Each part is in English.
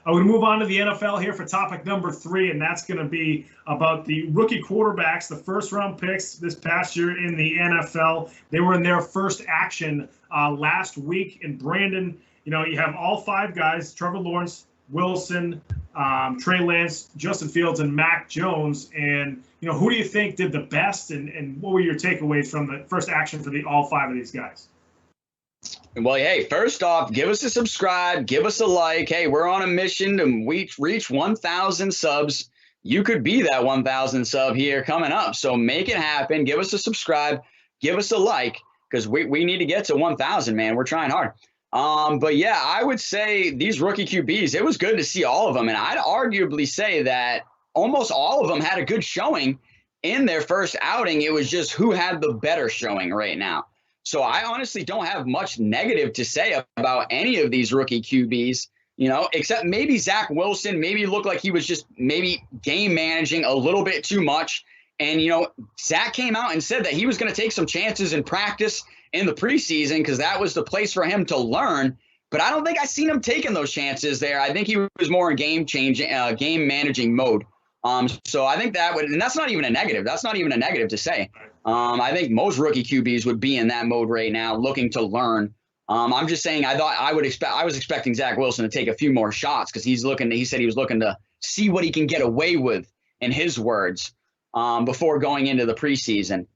I'm going to move on to the NFL here for topic number 3, and that's going to be about the rookie quarterbacks, the first-round picks this past year in the NFL. They were in their first action last week. And Brandon, you have all 5 guys: Trevor Lawrence, Wilson, Trey Lance, Justin Fields, and Mac Jones. And who do you think did the best, and what were your takeaways from the first action for all 5 of these guys? Well, hey, first off, give us a subscribe, give us a like. Hey, we're on a mission to reach 1,000 subs. You could be that 1,000 sub here coming up. So make it happen. Give us a subscribe, give us a like, because we need to get to 1,000, man. We're trying hard. But yeah, I would say these rookie QBs, it was good to see all of them. And I'd arguably say that almost all of them had a good showing in their first outing. It was just who had the better showing right now. So I honestly don't have much negative to say about any of these rookie QBs, except maybe Zach Wilson. Maybe looked like he was just maybe game managing a little bit too much. And, Zach came out and said that he was going to take some chances in practice in the preseason because that was the place for him to learn. But I don't think I seen him taking those chances there. I think he was more in game managing mode. So I think that would, and that's not even a negative. That's not even a negative to say. I think most rookie QBs would be in that mode right now, looking to learn. I'm just saying, I was expecting Zach Wilson to take a few more shots because he said he was looking to see what he can get away with, in his words, before going into the preseason.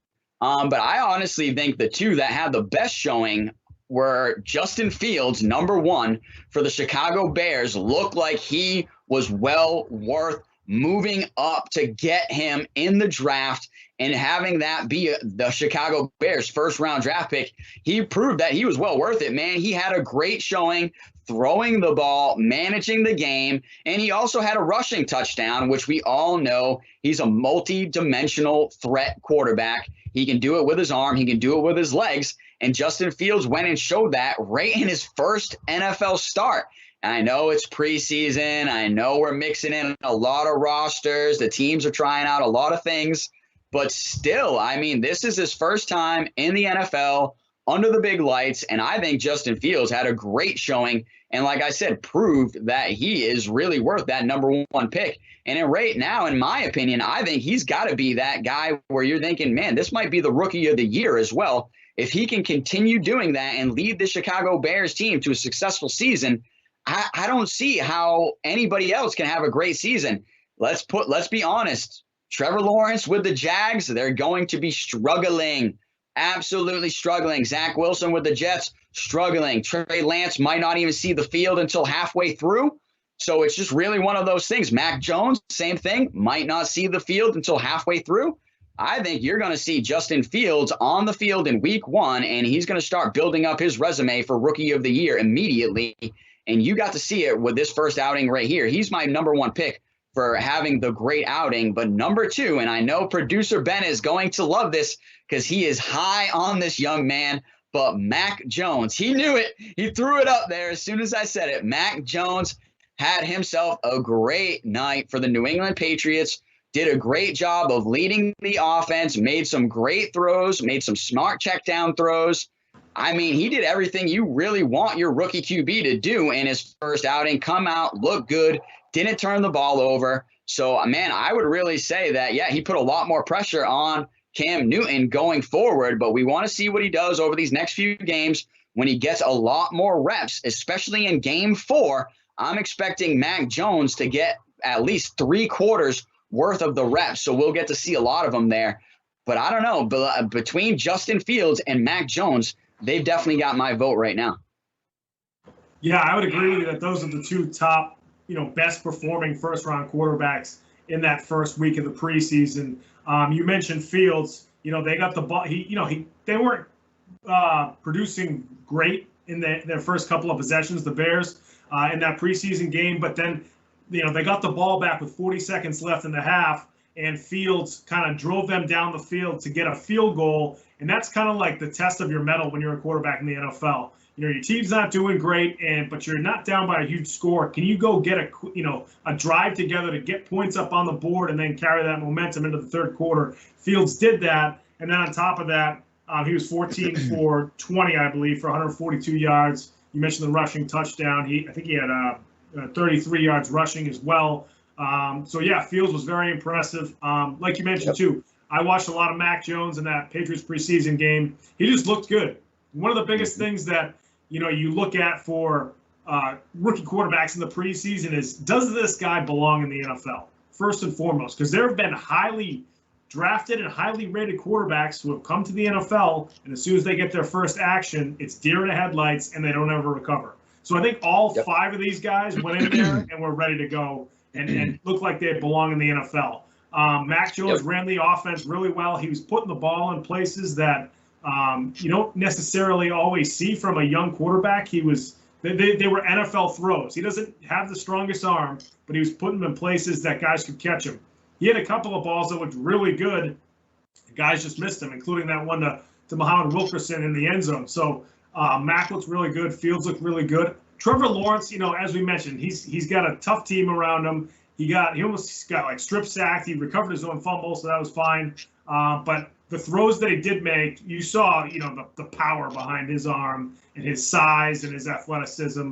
But I honestly think the 2 that had the best showing were Justin Fields, number 1 for the Chicago Bears. Looked like he was well worth moving up to get him in the draft and having that be the Chicago Bears first-round draft pick. He proved that he was well worth it, man. He had a great showing throwing the ball, managing the game, and he also had a rushing touchdown, which we all know he's a multi-dimensional threat quarterback. He can do it with his arm. He can do it with his legs. And Justin Fields went and showed that right in his first NFL start. I know it's preseason. I know we're mixing in a lot of rosters. The teams are trying out a lot of things. But still, I mean, this is his first time in the NFL under the big lights. And I think Justin Fields had a great showing. And like I said, proved that he is really worth that number 1 pick. And right now, in my opinion, I think he's got to be that guy where you're thinking, man, this might be the rookie of the year as well. If he can continue doing that and lead the Chicago Bears team to a successful season, I don't see how anybody else can have a great season. Let's be honest. Trevor Lawrence with the Jags, they're going to be struggling, absolutely struggling. Zach Wilson with the Jets, struggling. Trey Lance might not even see the field until halfway through. So it's just really one of those things. Mac Jones, same thing, might not see the field until halfway through. I think you're going to see Justin Fields on the field in week 1, and he's going to start building up his resume for rookie of the year immediately. And you got to see it with this first outing right here. He's my number 1 pick for having the great outing. But number 2, and I know producer Ben is going to love this because he is high on this young man, but Mac Jones, he knew it. He threw it up there as soon as I said it. Mac Jones had himself a great night for the New England Patriots, did a great job of leading the offense, made some great throws, made some smart check down throws. I mean, he did everything you really want your rookie QB to do in his first outing. Come out, look good, didn't turn the ball over. So, man, I would really say that, yeah, he put a lot more pressure on Cam Newton going forward, but we want to see what he does over these next few games when he gets a lot more reps, especially in game 4. I'm expecting Mac Jones to get at least 3/4 worth of the reps, so we'll get to see a lot of them there. But I don't know, between Justin Fields and Mac Jones, they've definitely got my vote right now. Yeah, I would agree with you that those are the 2 top, best performing first-round quarterbacks in that first week of the preseason. You mentioned Fields. They got the ball. They weren't producing great in their first couple of possessions, the Bears, in that preseason game. But then, they got the ball back with 40 seconds left in the half, and Fields kind of drove them down the field to get a field goal. And that's kind of like the test of your mettle when you're a quarterback in the NFL. Your team's not doing great, but you're not down by a huge score. Can you go get a drive together to get points up on the board and then carry that momentum into the third quarter? Fields did that, and then on top of that, he was 14 for 20, I believe, for 142 yards. You mentioned the rushing touchdown. I think he had 33 yards rushing as well. So yeah, Fields was very impressive. Like you mentioned too, I watched a lot of Mac Jones in that Patriots preseason game. He just looked good. One of the biggest things that you look at for rookie quarterbacks in the preseason is, does this guy belong in the NFL? First and foremost, because there have been highly drafted and highly rated quarterbacks who have come to the NFL, and as soon as they get their first action, it's deer in the headlights, and they don't ever recover. So I think all 5 of these guys went in there and were ready to go and looked like they belong in the NFL. Mac Jones ran the offense really well. He was putting the ball in places that you don't necessarily always see from a young quarterback. They were NFL throws. He doesn't have the strongest arm, but he was putting them in places that guys could catch him. He had a couple of balls that looked really good. The guys just missed him, including that one to Muhammad Wilkerson in the end zone. So Mac looks really good. Fields look really good. Trevor Lawrence, as we mentioned, he's got a tough team around him. He almost got like strip sacked. He recovered his own fumble, so that was fine. But the throws that he did make, you saw, the power behind his arm and his size and his athleticism.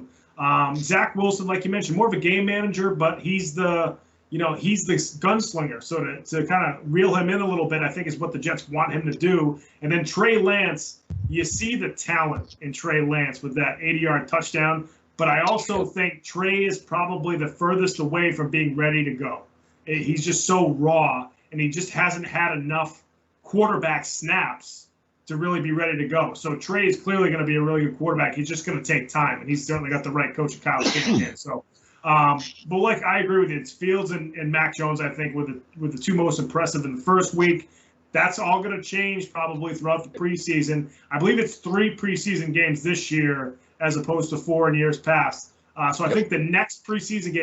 Zach Wilson, like you mentioned, more of a game manager, but he's the gunslinger. So to kind of reel him in a little bit, I think is what the Jets want him to do. And then Trey Lance, you see the talent in Trey Lance with that 80-yard touchdown. But I also think Trey is probably the furthest away from being ready to go. He's just so raw, and he just hasn't had enough quarterback snaps to really be ready to go. So Trey is clearly going to be a really good quarterback. He's just going to take time, and he's certainly got the right coach, Kyle Shanahan. So, but I agree with you. It's Fields and Mac Jones, I think, with the 2 most impressive in the first week. That's all going to change probably throughout the preseason. I believe it's 3 preseason games this year as opposed to 4 in years past. So I think the next preseason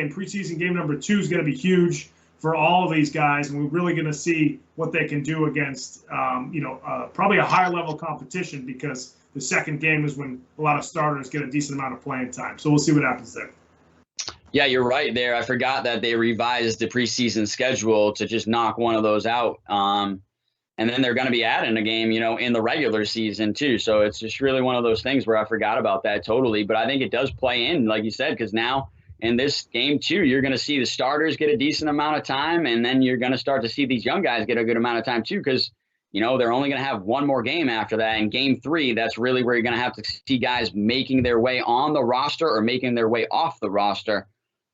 game number 2, is going to be huge for all of these guys, and we're really going to see what they can do against, probably a higher level competition, because the second game is when a lot of starters get a decent amount of playing time. So we'll see what happens there. Yeah, you're right there. I forgot that they revised the preseason schedule to just knock one of those out. And then they're going to be adding a game, in the regular season too. So it's just really one of those things where I forgot about that totally. But I think it does play in, like you said, because now in this game too, you're going to see the starters get a decent amount of time. And then you're going to start to see these young guys get a good amount of time too, because, they're only going to have one more game after that. In game 3, that's really where you're going to have to see guys making their way on the roster or making their way off the roster.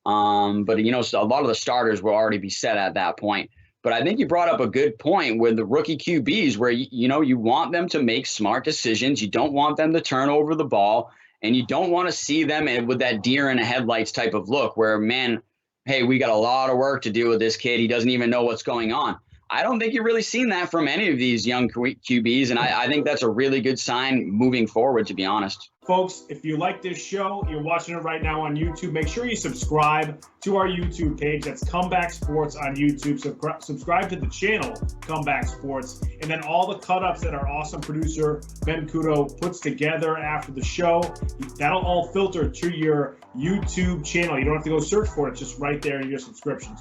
But, so a lot of the starters will already be set at that point. But I think you brought up a good point with the rookie QBs where, you want them to make smart decisions. You don't want them to turn over the ball, and you don't want to see them with that deer in the headlights type of look where, man, hey, we got a lot of work to do with this kid. He doesn't even know what's going on. I don't think you've really seen that from any of these young QBs, and I think that's a really good sign moving forward, to be honest. Folks, if you like this show, you're watching it right now on YouTube, make sure you subscribe to our YouTube page. That's Comeback Sports on YouTube. Subscribe to the channel, Comeback Sports. And then all the cut-ups that our awesome producer, Ben Kudo, puts together after the show, that'll all filter to your YouTube channel. You don't have to go search for it. It's just right there in your subscriptions.